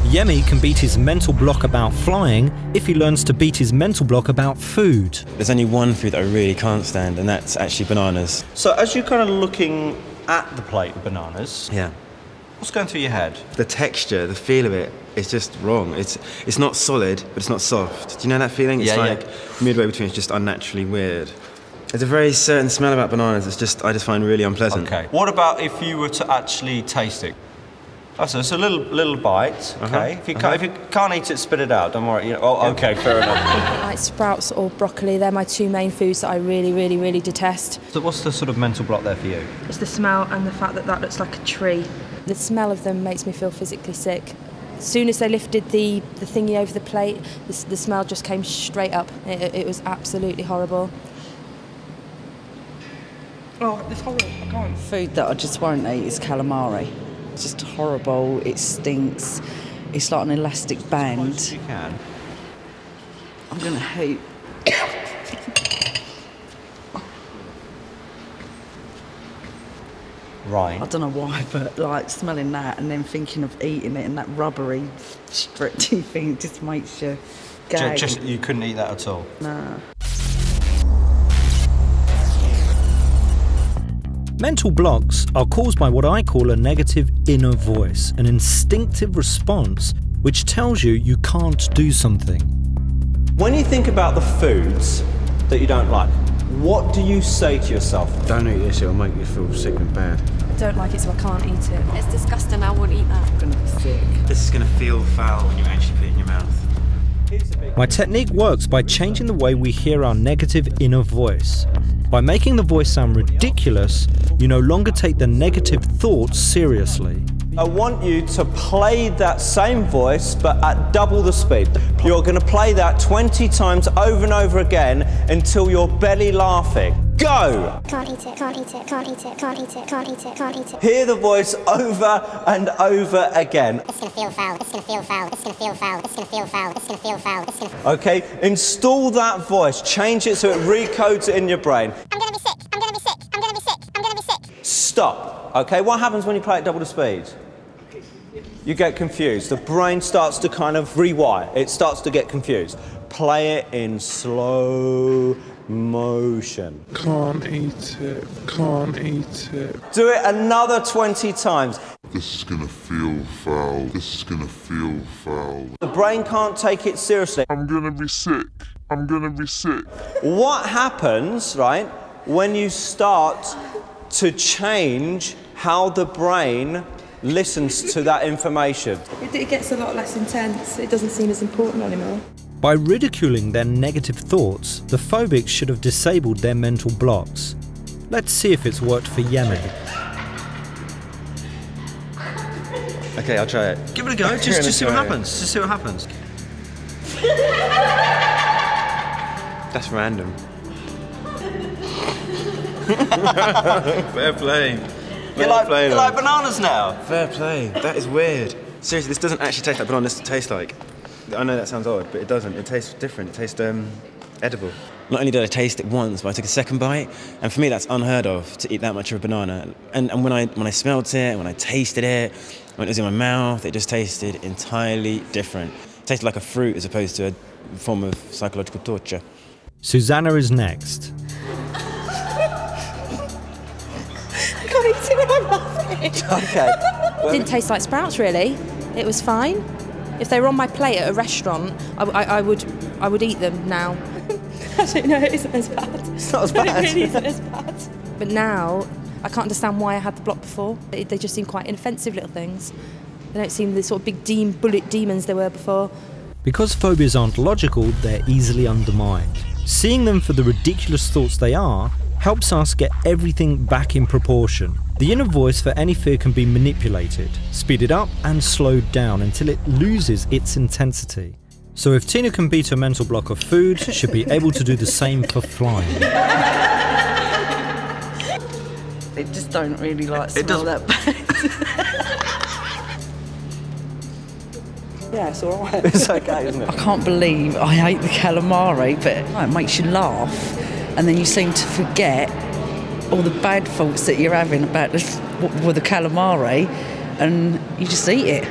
Yemi can beat his mental block about flying if he learns to beat his mental block about food. There's only one food that I really can't stand, and that's actually bananas. So as you're kind of looking at the plate of bananas, Yeah. what's going through your head? The texture, the feel of it is just wrong. It's not solid, but it's not soft. Do you know that feeling? It's like midway between, it's just unnaturally weird. There's a very certain smell about bananas I just find really unpleasant. Okay. What about if you were to actually taste it? Oh, so it's a little bite, okay? If you can't eat it, spit it out, don't worry. Okay, fair enough. Like sprouts or broccoli, they're my two main foods that I really, really, really detest. So what's the sort of mental block there for you? It's the smell and the fact that that looks like a tree. The smell of them makes me feel physically sick. As soon as they lifted the thingy over the plate, the smell just came straight up. It was absolutely horrible. Oh, it's horrible, I can't. Food that I just won't eat is calamari. It's just horrible, it stinks, it's like an elastic band. You can. I'm gonna hoop. Right. I don't know why, but like smelling that and then thinking of eating it and that rubbery, stretchy thing just makes you gag. Just you couldn't eat that at all? Nah. Mental blocks are caused by what I call a negative inner voice, an instinctive response which tells you you can't do something. When you think about the foods that you don't like, what do you say to yourself? Don't eat this, it'll make you feel sick and bad. I don't like it, so I can't eat it. It's disgusting, I wouldn't eat that. I'm gonna be sick. This is gonna feel foul when you actually put it in your mouth. My technique works by changing the way we hear our negative inner voice. By making the voice sound ridiculous, you no longer take the negative thoughts seriously. I want you to play that same voice, but at double the speed. You're going to play that 20 times over and over again until you're belly laughing. Go! Can't eat it, can't eat it, can't eat it, can't eat it, can't eat it, can't eat it. Hear the voice over and over again. It's gonna feel foul, it's gonna feel foul, it's gonna feel foul, it's gonna feel foul, it's gonna feel foul, it's gonna... Okay, install that voice, change it so it recodes it in your brain. I'm gonna be sick, I'm gonna be sick, I'm gonna be sick, I'm gonna be sick. Stop. Okay, what happens when you play at double the speed? You get confused. The brain starts to kind of rewire. It starts to get confused. Play it in slow motion. Can't eat it, can't eat it. Do it another 20 times. This is gonna feel foul, this is gonna feel foul. The brain can't take it seriously. I'm gonna be sick, I'm gonna be sick. What happens, right, when you start to change how the brain listens to that information? It gets a lot less intense. It doesn't seem as important anymore. By ridiculing their negative thoughts, the phobics should have disabled their mental blocks. Let's see if it's worked for Yemi. Okay, I'll try it. Give it a go, just see what happens. Just see what happens. That's random. Fair play. You like bananas now? Fair play. That is weird. Seriously, this doesn't actually taste like bananas. It tastes like... I know that sounds odd, but it doesn't. It tastes different. It tastes edible. Not only did I taste it once, but I took a second bite, and for me that's unheard of, to eat that much of a banana. And when I smelled it, when I tasted it, when it was in my mouth, it just tasted entirely different. It tasted like a fruit as opposed to a form of psychological torture. Susanna is next. I can't eat it when I'm laughing. Okay. It didn't taste like sprouts, really. It was fine. If they were on my plate at a restaurant, I would eat them now. I don't know, it isn't as bad. It's not as bad. It really isn't as bad. But now, I can't understand why I had the block before. They just seem quite inoffensive little things. They don't seem the sort of big bullet demons they were before. Because phobias aren't logical, they're easily undermined. Seeing them for the ridiculous thoughts they are helps us get everything back in proportion. The inner voice for any fear can be manipulated, speeded up and slowed down until it loses its intensity. So if Tina can beat a mental block of food, she'll be able to do the same for flying. It just don't really like smell that bad. Yeah, it's all right. It's okay, isn't it? I can't believe I hate the calamari, but it makes you laugh, and then you seem to forget all the bad thoughts that you're having about the calamari, and you just eat it.